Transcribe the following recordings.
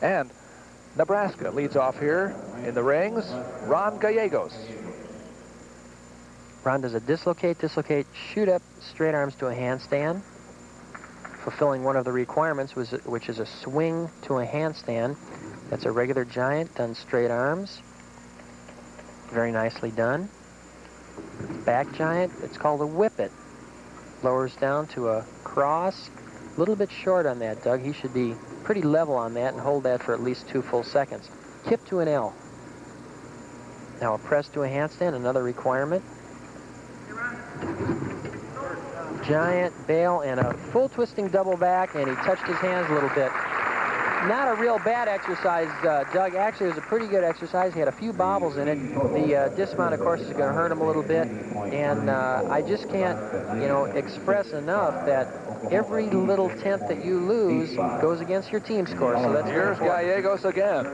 And Nebraska leads off here in the rings. Ron Gallegos. Ron does a dislocate, shoot up, straight arms to a handstand, fulfilling one of the requirements, which is a swing to a handstand. That's a regular giant done straight arms. Very nicely done. Back giant, it's called a whippet. Lowers down to a cross. A little bit short on that, Doug. He should be pretty level on that and hold that for at least 2 full seconds. Kip to an L. Now a press to a handstand, another requirement. Giant bail and a full twisting double back, and he touched his hands a little bit. Not a real bad exercise, Doug. Actually, it was a pretty good exercise. He had a few bobbles in it. The dismount, of course, is going to hurt him a little bit. And I just can't, express enough that every little tenth that you lose goes against your team score. So that's Here's Gallegos again.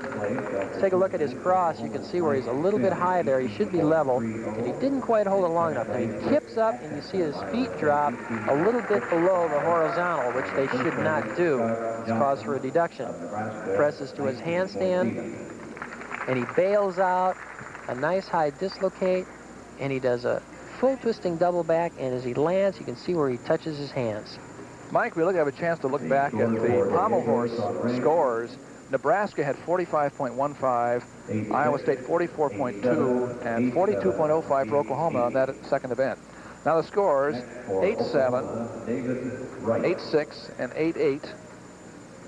Let's take a look at his cross. You can see where he's a little bit high there. He should be level, and he didn't quite hold it long enough. Now he kips up, and you see his feet drop a little bit below the horizontal, which they should not do. It's cause for a deduction. Presses to his handstand, and he bails out. A nice high dislocate, and he does a full twisting double back, and as he lands, you can see where he touches his hands. Mike, we have a chance to look back at the pommel horse scores. Nebraska had 45.15, Iowa State 44.2, and 42.05 for Oklahoma on that second event. Now the scores, 8-7, 8-6, and 8-8,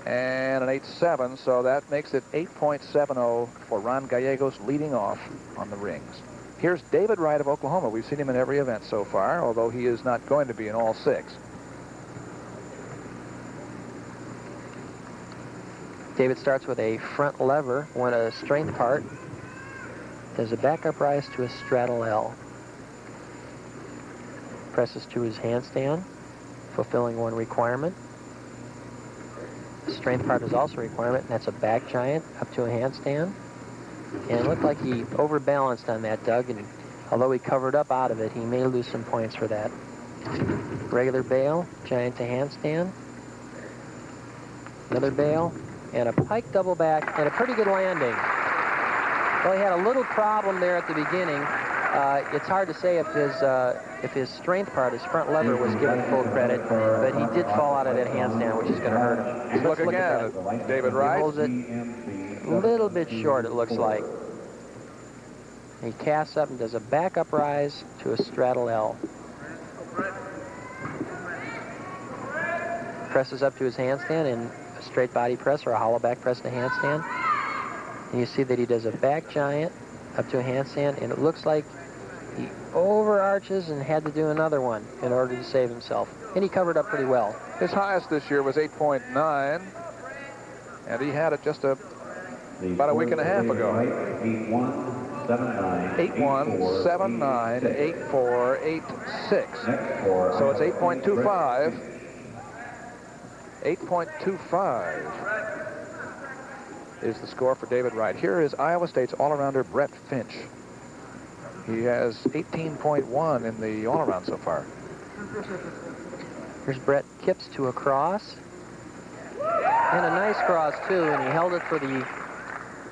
and an 8-7, so that makes it 8.70 for Ron Gallegos leading off on the rings. Here's David Wright of Oklahoma. We've seen him in every event so far, although he is not going to be in all 6. David starts with a front lever, a strength part. Does a back up rise to a straddle L. Presses to his handstand, fulfilling one requirement. The strength part is also a requirement, and that's a back giant up to a handstand. And it looked like he overbalanced on that, Doug, and although he covered up out of it, he may lose some points for that. Regular bail, giant to handstand. Another bail, and a pike double back, and a pretty good landing. Well, he had a little problem there at the beginning. It's hard to say if his strength part, his front lever, was given full credit, but he did fall out of that handstand, which is going to hurt him. So look again at David Wright. He holds it a little bit short, it looks like. He casts up and does a back up rise to a straddle L. Presses up to his handstand in a straight body press or a hollow back press to handstand. And you see that he does a back giant up to a handstand, and it looks like he overarches and had to do another one in order to save himself. And he covered up pretty well. His highest this year was 8.9, and he had it just about a week and a half ago. 8-1, 7-9, 8-4, 8-6. So it's 8.25. 8.25 is the score for David Wright. Here is Iowa State's all-arounder Brett Finch. He has 18.1 in the all-around so far. Here's Brett, kips to a cross. And a nice cross, too, and he held it for the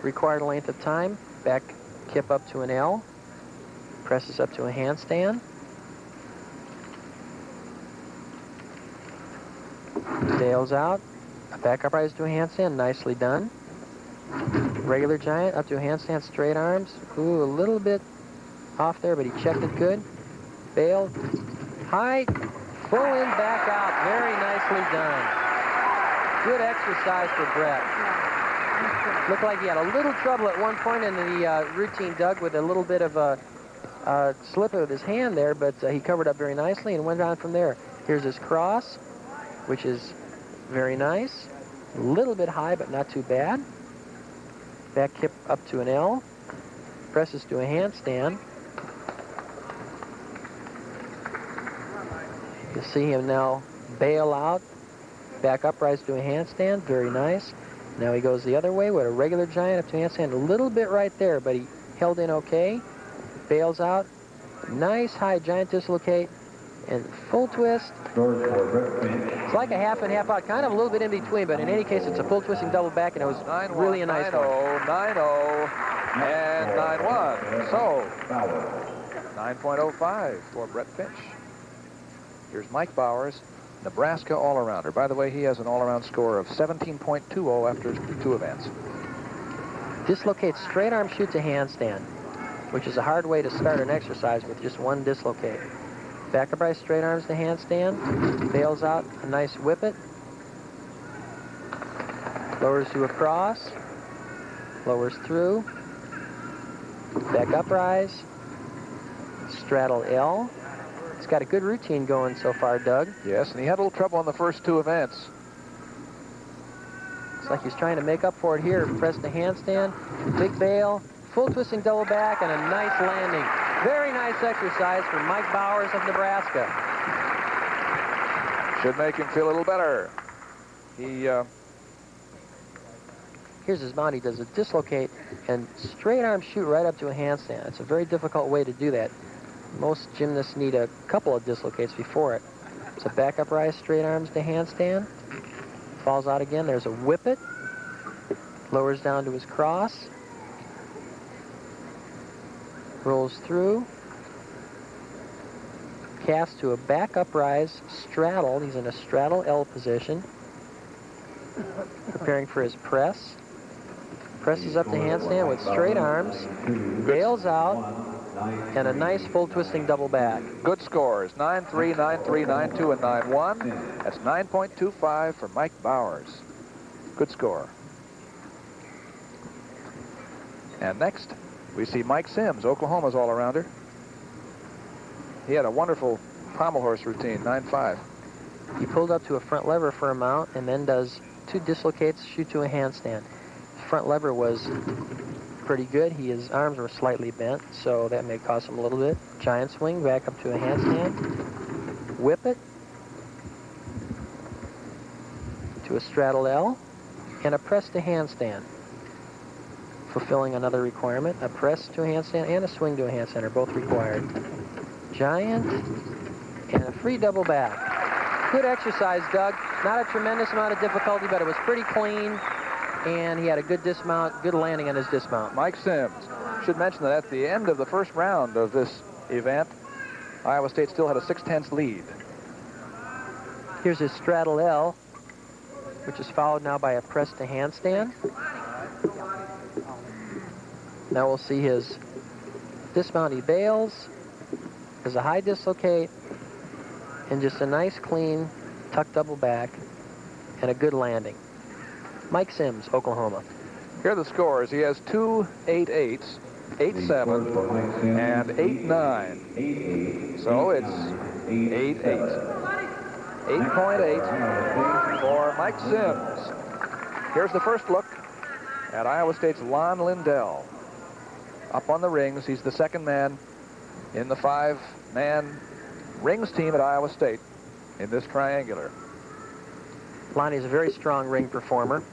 required length of time. Back kip up to an L. Presses up to a handstand. Bails out. A back up rise to a handstand, nicely done. Regular giant up to a handstand, straight arms. Ooh, a little bit off there, but he checked it good. Bailed. High. Full in, back out. Very nicely done. Good exercise for Brett. Looked like he had a little trouble at one point in the routine, Doug, with a little bit of a slip of his hand there, but he covered up very nicely and went on from there. Here's his cross, which is very nice. A little bit high, but not too bad. Back kip up to an L. Presses to a handstand. You see him now bail out. Back up, rise to a handstand. Very nice. Now he goes the other way with a regular giant up to a handstand. A little bit right there, but he held in okay. Bails out. Nice high giant dislocate. and full twist. It's like a half and half out, kind of a little bit in between, but in any case, it's a full twisting double back, and it was really a nice one. 9-0, and 9-1. So, 9.05 for Brett Finch. Here's Mike Bowers, Nebraska all-arounder. By the way, he has an all-around score of 17.20 after 2 events. Dislocate straight arm shoot to handstand, which is a hard way to start an exercise with just one dislocate. Back upright straight arms to handstand, bails out a nice whip it, lowers to a cross, lowers through, back up rise, straddle L. He's got a good routine going so far, Doug. Yes, and he had a little trouble on the first 2 events. Looks like he's trying to make up for it here. Press to handstand, big bail, full twisting double back, and a nice landing. Very nice exercise from Mike Bowers of Nebraska. Should make him feel a little better. Here's his mount. He does a dislocate and straight arm shoot right up to a handstand. It's a very difficult way to do that. Most gymnasts need a couple of dislocates before it. So back up rise, straight arms to handstand. Falls out again. There's a whip it. Lowers down to his cross. Rolls through. Cast to a back up rise, straddle. He's in a straddle L position. Preparing for his press. Presses up to handstand with straight arms. Bails out. And a nice full twisting double back. Good scores, 9-3, 9-3, 9-2, and 9-1. That's 9.25 for Mike Bowers. Good score. And next, we see Mike Sims, Oklahoma's all-arounder. He had a wonderful pommel horse routine, 9-5. He pulled up to a front lever for a mount and then does 2 dislocates, shoot to a handstand. Front lever was pretty good. His arms were slightly bent, so that may cost him a little bit. Giant swing, back up to a handstand. Whip it to a straddle L, and a press to handstand. Fulfilling another requirement. A press to a handstand and a swing to a handstand are both required. Giant, and a free double back. Good exercise, Doug. Not a tremendous amount of difficulty, but it was pretty clean. And he had a good dismount, good landing on his dismount. Mike Sims. Should mention that at the end of the first round of this event, Iowa State still had a 6/10 lead. Here's his straddle L, which is followed now by a press to handstand. Now we'll see his dismount. He bails. There's a high dislocate, and just a nice, clean, tuck double back, and a good landing. Mike Sims, Oklahoma. Here are the scores. He has 2 8-8s, 8-7, and 8-9. So it's 8-8. 8.8 for Mike Sims. Here's the first look at Iowa State's Lon Lindell. Up on the rings, he's the second man in the 5-man rings team at Iowa State in this triangular. Lonnie's a very strong ring performer.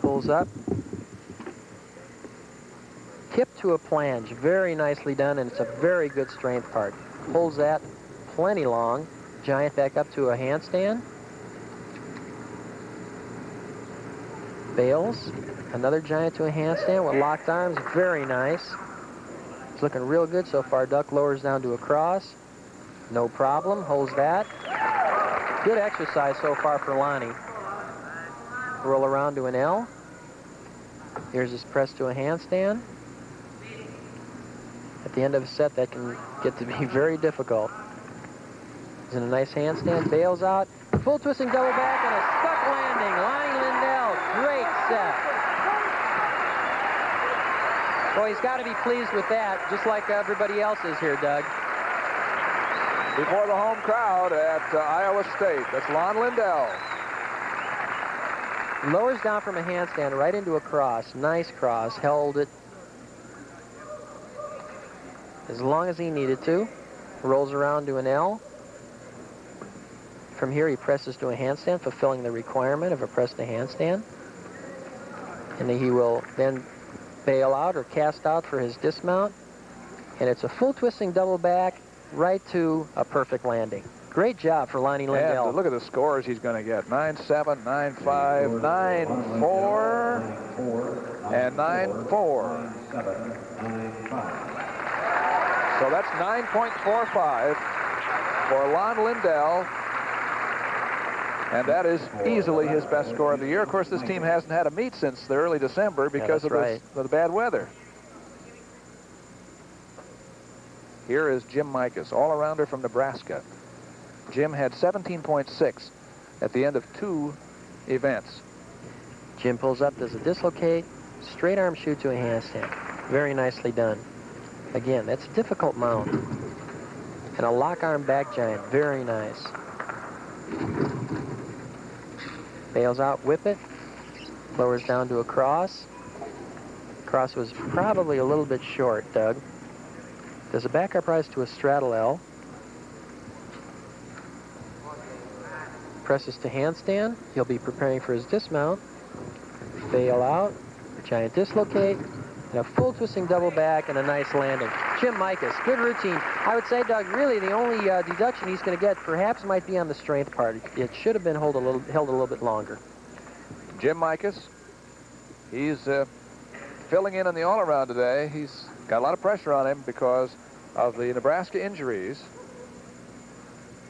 Pulls up. Tip to a planche. Very nicely done, and it's a very good strength part. Pulls that plenty long. Giant back up to a handstand. Bails. Another giant to a handstand with locked arms. Very nice. It's looking real good so far. Duck lowers down to a cross. No problem. Holds that. Good exercise so far for Lonnie. Roll around to an L. Here's his press to a handstand. At the end of a set, that can get to be very difficult. He's in a nice handstand, bails out. Full twisting double back and a stuck landing. Lonnie Lindell, great set. Boy, he's got to be pleased with that, just like everybody else is here, Doug. Before the home crowd at Iowa State. That's Lon Lindell. Lowers down from a handstand right into a cross. Nice cross. Held it as long as he needed to. Rolls around to an L. From here, he presses to a handstand, fulfilling the requirement of a press to handstand. And he will then bail out or cast out for his dismount. And it's a full twisting double back right to a perfect landing. Great job for Lonnie Lindell. And look at the scores he's going to get. 9-7, 9-5, 9-4, and 9-4. So that's 9.45 for Lon Lindell. And that is easily his best score of the year. Of course, this team hasn't had a meet since the early December because of the bad weather. Here is Jim Mikas, all-arounder from Nebraska. Jim had 17.6 at the end of 2 events. Jim pulls up, does a dislocate, straight arm shoot to a handstand. Very nicely done. Again, that's a difficult mount. And a lock arm back giant, very nice. Bails out, whip it, lowers down to a cross. Cross was probably a little bit short, Doug. Does a back up rise to a straddle L. Presses to handstand. He'll be preparing for his dismount. Bail out, giant dislocate, and a full twisting double back and a nice landing. Jim Mikas, good routine. I would say, Doug, really the only deduction he's going to get perhaps might be on the strength part. It should have been held a little bit longer. Jim Mikas, he's filling in on the all-around today. He's got a lot of pressure on him because of the Nebraska injuries.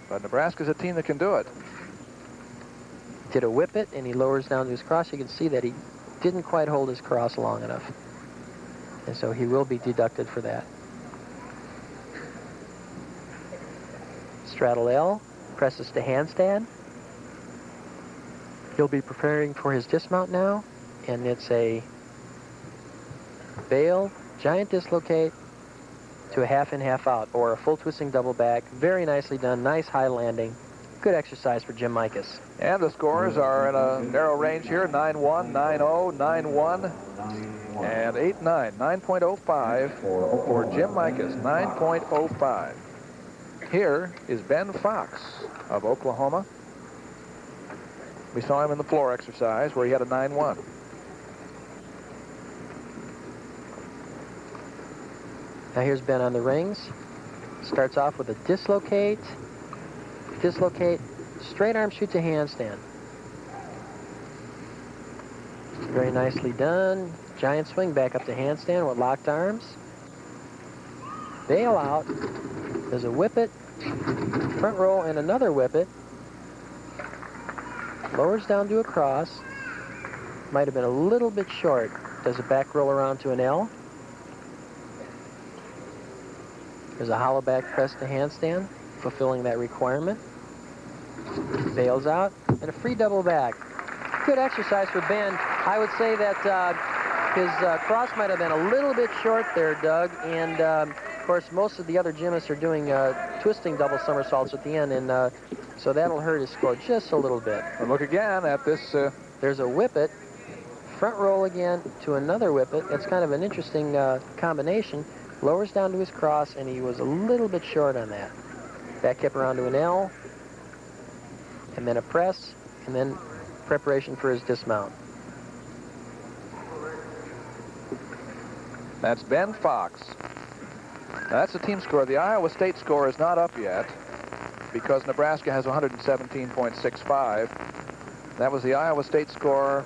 But Nebraska's a team that can do it. Did a whip it, and he lowers down to his cross. You can see that he didn't quite hold his cross long enough. And so he will be deducted for that. Straddle L, presses to handstand. He'll be preparing for his dismount now, and it's a bail, giant dislocate to a half in, half out, or a full twisting double back. Very nicely done, nice high landing. Good exercise for Jim Mikas. And the scores are in a narrow range here, 9-1, 9-0, 9-1, and 8-9. 9.05 for Jim Mikas, 9.05. Here is Ben Fox of Oklahoma. We saw him in the floor exercise where he had a 9-1. Now here's Ben on the rings. Starts off with a dislocate, straight arm shoot to handstand. Very nicely done. Giant swing back up to handstand with locked arms. Bail out. There's a whip it, front roll, and another whip it. Lowers down to a cross. Might have been a little bit short. Does a back roll around to an L. There's a hollow back press to handstand, fulfilling that requirement. Bails out, and a free double back. Good exercise for Ben. I would say that his cross might have been a little bit short there, Doug, and of course most of the other gymnasts are doing twisting double somersaults at the end, and so that'll hurt his score just a little bit. And look again at this. There's a whip it, front roll again to another whip it. It's kind of an interesting combination. Lowers down to his cross, and he was a little bit short on that. Back hip around to an L, and then a press, and then preparation for his dismount. That's Ben Fox. Now, that's the team score. The Iowa State score is not up yet because Nebraska has 117.65. That was the Iowa State score.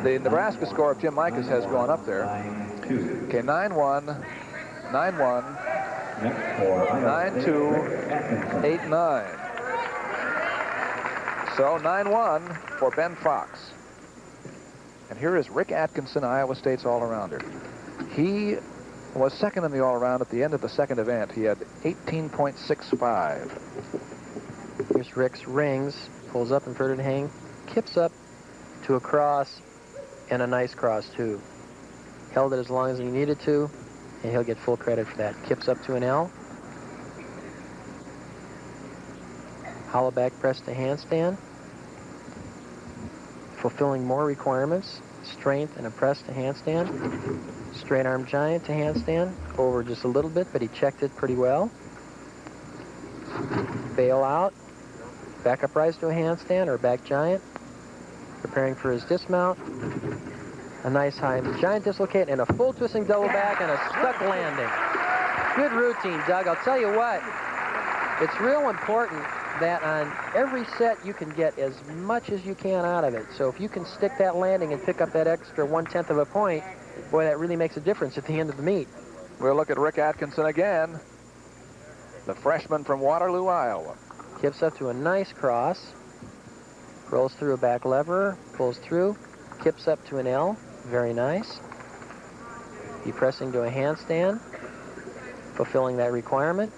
The Nebraska score of Jim Mikas has gone up there. Okay, 9-1, 9-1, 9-2, 8-9. So 9-1 for Ben Fox. And here is Rick Atkinson, Iowa State's all-arounder. He was second in the all-around at the end of the second event. He had 18.65. Here's Rick's rings. Pulls up inverted hang. Kips up to a cross, and a nice cross, too. Held it as long as he needed to, and he'll get full credit for that. Kips up to an L. Hollow back press to handstand. Fulfilling more requirements. Strength and a press to handstand. Straight arm giant to handstand. Over just a little bit, but he checked it pretty well. Bail out. Back up rise to a handstand or back giant. Preparing for his dismount. A nice high giant dislocate and a full twisting double back and a stuck landing. Good routine, Doug. I'll tell you what, it's real important that on every set you can get as much as you can out of it. So if you can stick that landing and pick up that extra 1/10 of a point, boy, that really makes a difference at the end of the meet. We'll look at Rick Atkinson again, the freshman from Waterloo, Iowa. Kips up to a nice cross, rolls through a back lever, pulls through, kips up to an L, very nice. Depressing to a handstand, fulfilling that requirement.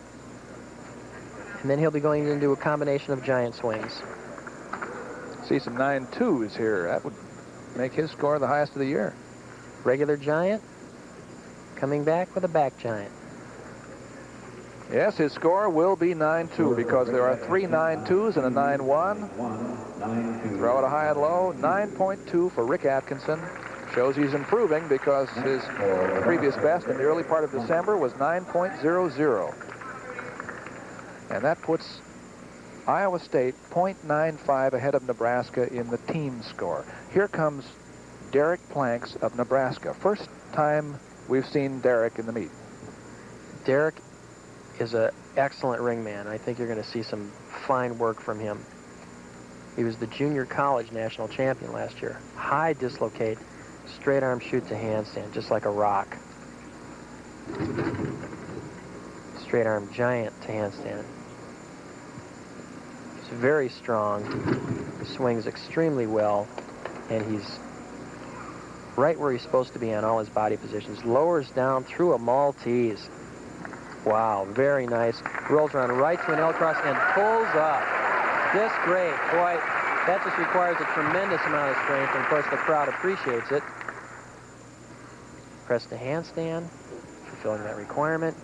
And then he'll be going into a combination of giant swings. See some 9.2s here. That would make his score the highest of the year. Regular giant, coming back with a back giant. Yes, his score will be 9.2 because there are 3 9.2s and a 9.1. Throw it a high and low. 9.2 for Rick Atkinson. Shows he's improving because his previous best in the early part of December was 9.00. And that puts Iowa State 0.95 ahead of Nebraska in the team score. Here comes Derek Planks of Nebraska. First time we've seen Derek in the meet. Derek is an excellent ring man. I think you're going to see some fine work from him. He was the junior college national champion last year. High dislocate, straight arm shoot to handstand, just like a rock. Straight arm giant to handstand. He's very strong, swings extremely well, and he's right where he's supposed to be on all his body positions. Lowers down through a Maltese. Wow, very nice. Rolls around right to an L cross and pulls up. Just great. Boy, that just requires a tremendous amount of strength, and of course the crowd appreciates it. Press to handstand, fulfilling that requirement.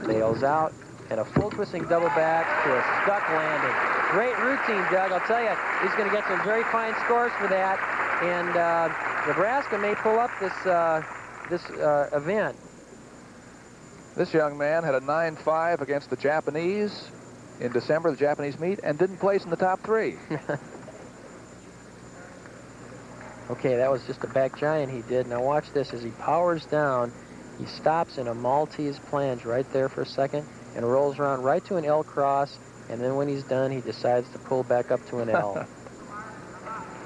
Bails out, and a full twisting double back to a stuck landing. Great routine, Doug. I'll tell you, he's going to get some very fine scores for that, and Nebraska may pull up this event. This young man had a 9.5 against the Japanese in December, the Japanese meet, and didn't place in the top 3. Okay, that was just a back giant he did. Now watch this. As he powers down, he stops in a Maltese plunge right there for a second and rolls around right to an L cross, and then when he's done, he decides to pull back up to an L.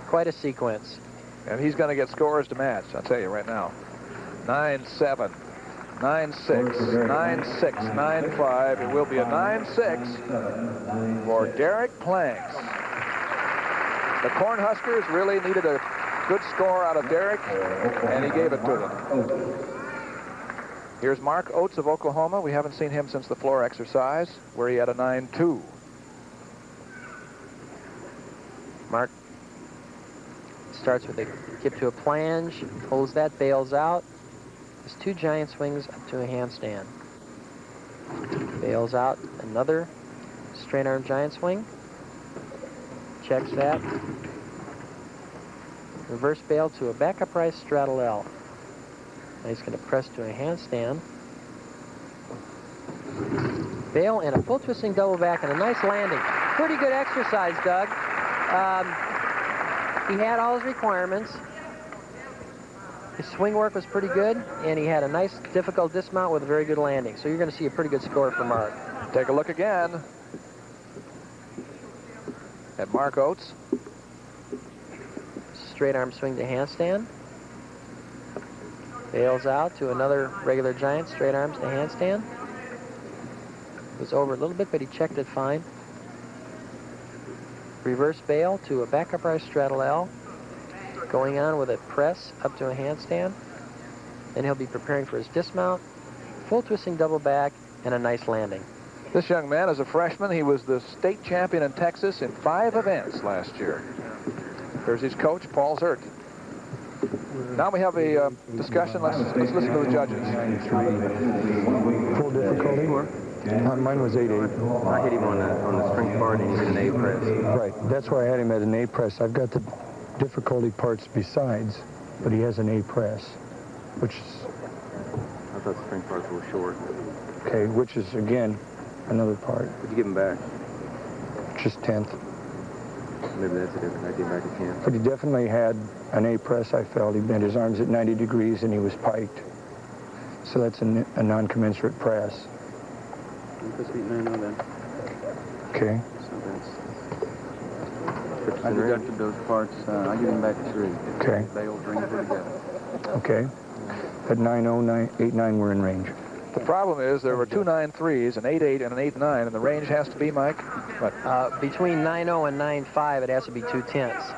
Quite a sequence. And he's going to get scores to match, I'll tell you right now. 9.7. 9.6, 9.6, 9.5. It will be a 9.6 for Derek Planks. The Cornhuskers really needed a good score out of Derek, and he gave it to them. Here's Mark Oates of Oklahoma. We haven't seen him since the floor exercise, where he had a 9.2. Mark starts with a kip to a plunge, pulls that, bails out. There's 2 giant swings up to a handstand. Bails out, another straight arm giant swing. Checks that. Reverse bail to a back upright straddle L. Now he's going to press to a handstand. Bail and a full twisting double back and a nice landing. Pretty good exercise, Doug. He had all his requirements. His swing work was pretty good, and he had a nice, difficult dismount with a very good landing. So you're going to see a pretty good score for Mark. Take a look again at Mark Oates. Straight arm swing to handstand. Bails out to another regular giant, straight arms to handstand. Was over a little bit, but he checked it fine. Reverse bail to a back upright straddle L. Going on with a press up to a handstand. Then he'll be preparing for his dismount, full twisting double back, and a nice landing. This young man is a freshman. He was the state champion in Texas in 5 events last year. Here's his coach, Paul Zert. Now we have a discussion. Let's listen to the judges. Full difficulty? Mine was 8-8. I hit him on the spring part and he did an A press. Right, that's why I had him at an A press. I've got the difficulty parts besides, but he has an A press, which is... I thought the spring parts were short. Okay, which is, again, another part. Would you give him back? Just 10th. Maybe that's a different. I gave back a 10. But he definitely had an A press, I felt. He bent his arms at 90 degrees and he was piked. So that's a non-commensurate press. Let's meet 9-0 then. Okay. So that's... I deducted those parts. I'll give him back 3. Okay. Bales, rings were together. Okay. At 9-0, 8-9, we're in range. The problem is there were 2 9-3s, an 8-8 and an 8-9, and the range has to be, Mike, what? Between 9-0 and 9-5, it has to be 2 tenths.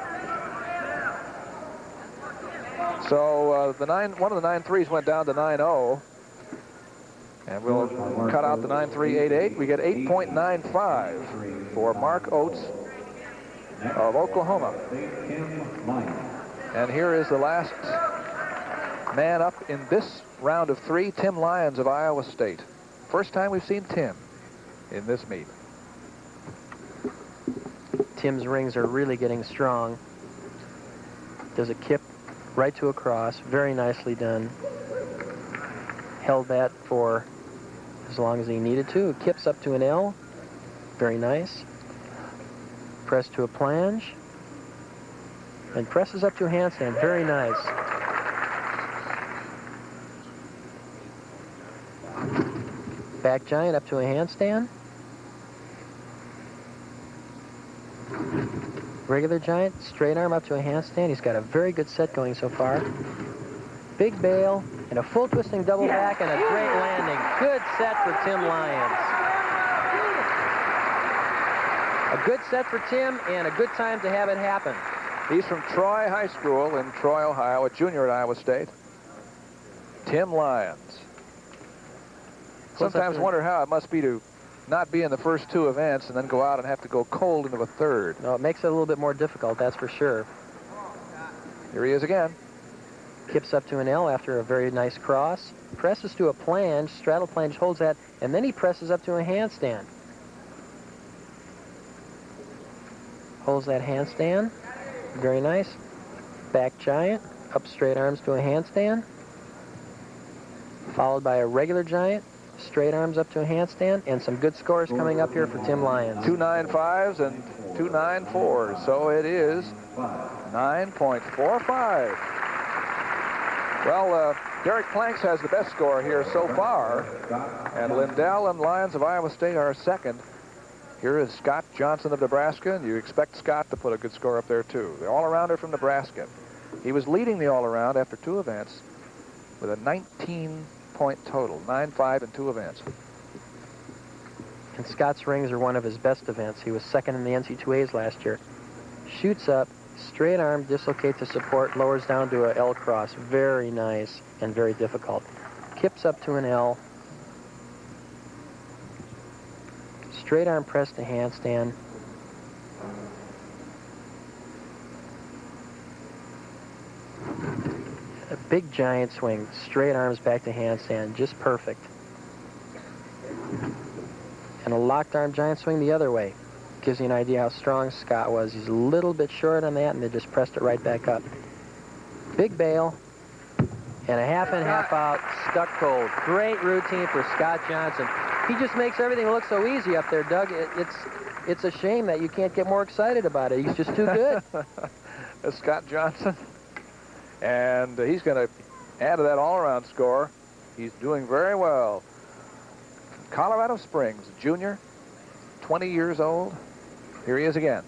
So one of the 9-3s went down to 9-0, and we'll cut out the 9-3, 8-8. We get 8.95 for Mark Oates of Oklahoma. And here is the last man up in this round of 3, Tim Lyons of Iowa State. First time we've seen Tim in this meet. Tim's rings are really getting strong. Does a kip right to a cross, very nicely done. Held that for as long as he needed to. Kips up to an L, very nice. Press to a planche, and presses up to a handstand, very nice. Back giant up to a handstand. Regular giant, straight arm up to a handstand. He's got a very good set going so far. Big bail, and a full twisting double back, and a great landing. Good set for Tim Lyons. A good set for Tim, and a good time to have it happen. He's from Troy High School in Troy, Ohio, a junior at Iowa State. Tim Lyons. Sometimes wonder how it must be to not be in the first 2 events and then go out and have to go cold into a third. No, it makes it a little bit more difficult, that's for sure. Here he is again. Kips up to an L after a very nice cross. Presses to a planche, straddle planche, holds that, and then he presses up to a handstand. Holds that handstand. Very nice. Back giant, up straight arms to a handstand. Followed by a regular giant, straight arms up to a handstand, and some good scores coming up here for Tim Lyons. 2 9-5s and 2 9-4s, so it is 9.45. Well, Derek Planks has the best score here so far, and Lindell and Lyons of Iowa State are second. Here is Scott Johnson of Nebraska, and you expect Scott to put a good score up there too. The all-arounder from Nebraska. He was leading the all-around after 2 events with a 19-point total, 9-5 in 2 events. And Scott's rings are one of his best events. He was second in the NC2As last year. Shoots up, straight arm, dislocates the support, lowers down to a L cross. Very nice and very difficult. Kips up to an L. Straight arm press to handstand. A big giant swing, straight arms back to handstand, just perfect. And a locked arm giant swing the other way. Gives you an idea how strong Scott was. He's a little bit short on that, and they just pressed it right back up. Big bail, and a half in, half out, stuck cold. Great routine for Scott Johnson. He just makes everything look so easy up there, Doug. It's a shame that you can't get more excited about it. He's just too good. That's Scott Johnson. And he's going to add to that all-around score. He's doing very well. Colorado Springs, junior, 20 years old. Here he is again.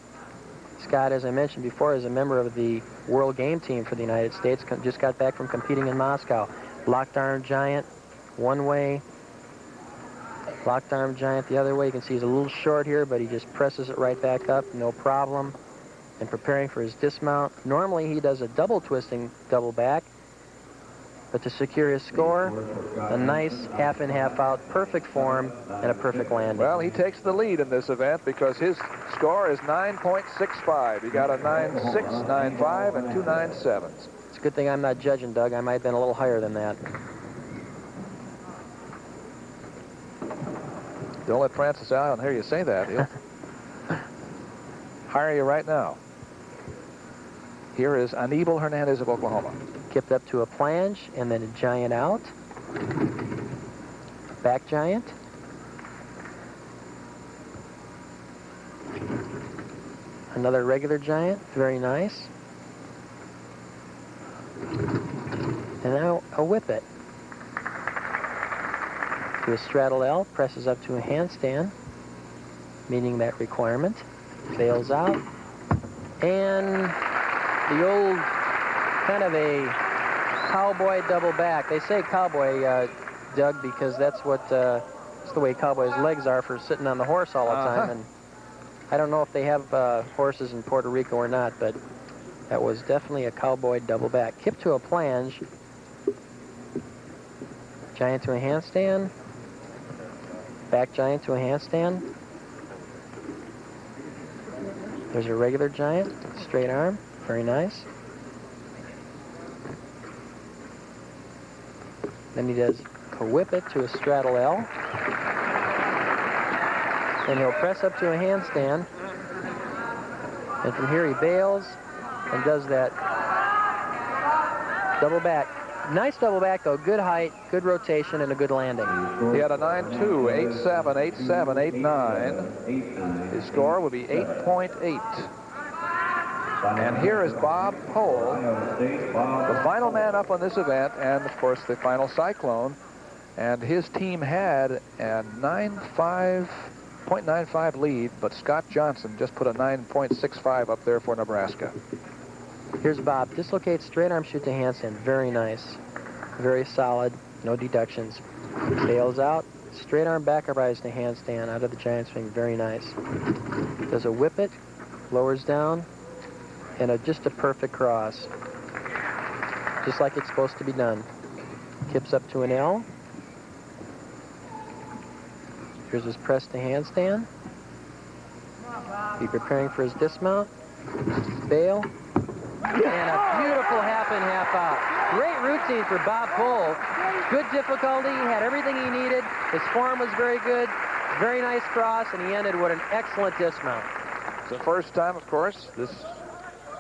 Scott, as I mentioned before, is a member of the World Game Team for the United States. Just got back from competing in Moscow. Locked arm giant, one way. Locked arm giant the other way. You can see he's a little short here, but he just presses it right back up, no problem. And preparing for his dismount. Normally he does a double twisting double back, but to secure his score, a nice half in, half out, perfect form, and a perfect landing. Well, he takes the lead in this event because his score is 9.65. He got a 9.6, 9.5, and 2 9.7s. It's a good thing I'm not judging, Doug. I might have been a little higher than that. Don't let Francis Allen hear you say that. He'll hire you right now. Here is Aníbal Hernandez of Oklahoma. Kipped up to a planche, and then a giant out. Back giant. Another regular giant, very nice. And now a whip it. to a straddle L, presses up to a handstand, meeting that requirement, bails out, and the old kind of a cowboy double back. They say cowboy, Doug, because that's the way cowboys' legs are for sitting on the horse all the time. And I don't know if they have horses in Puerto Rico or not, but that was definitely a cowboy double back. Kip to a plunge. Giant to a handstand. Back giant to a handstand. There's a regular giant, straight arm, very nice. Then he does a whip it to a straddle L. Then he'll press up to a handstand. And from here he bails and does that double back. Nice double back though, good height, good rotation, and a good landing. He had a 9.2, 8.7, 8.7, 8.9. His score would be 8.8. And here is Bob Pohl, the final man up on this event, and of course the final Cyclone. And his team had a 0.95 lead, but Scott Johnson just put a 9.65 up there for Nebraska. Here's Bob. Dislocates straight arm shoot to handstand. Very nice. Very solid. No deductions. Bails out. Straight arm back rise to handstand out of the giant swing. Very nice. Does a whip it. Lowers down. And just a perfect cross. Just like it's supposed to be done. Kips up to an L. Here's his press to handstand. Be preparing for his dismount. Bail. And a beautiful half in, half out. Great routine for Bob Pohl. Good difficulty. He had everything he needed. His form was very good. Very nice cross, and he ended with an excellent dismount. It's the first time, of course, this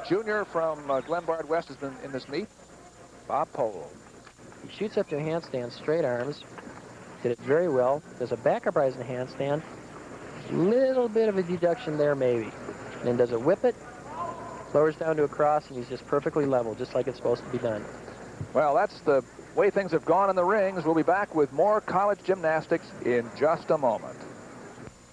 junior from Glenbard West has been in this meet. Bob Pohl. He shoots up to a handstand, straight arms. Did it very well. Does a back uprise in a handstand. Little bit of a deduction there, maybe. And then does a whip it. Lowers down to a cross, and he's just perfectly level, just like it's supposed to be done. Well, that's the way things have gone in the rings. We'll be back with more college gymnastics in just a moment.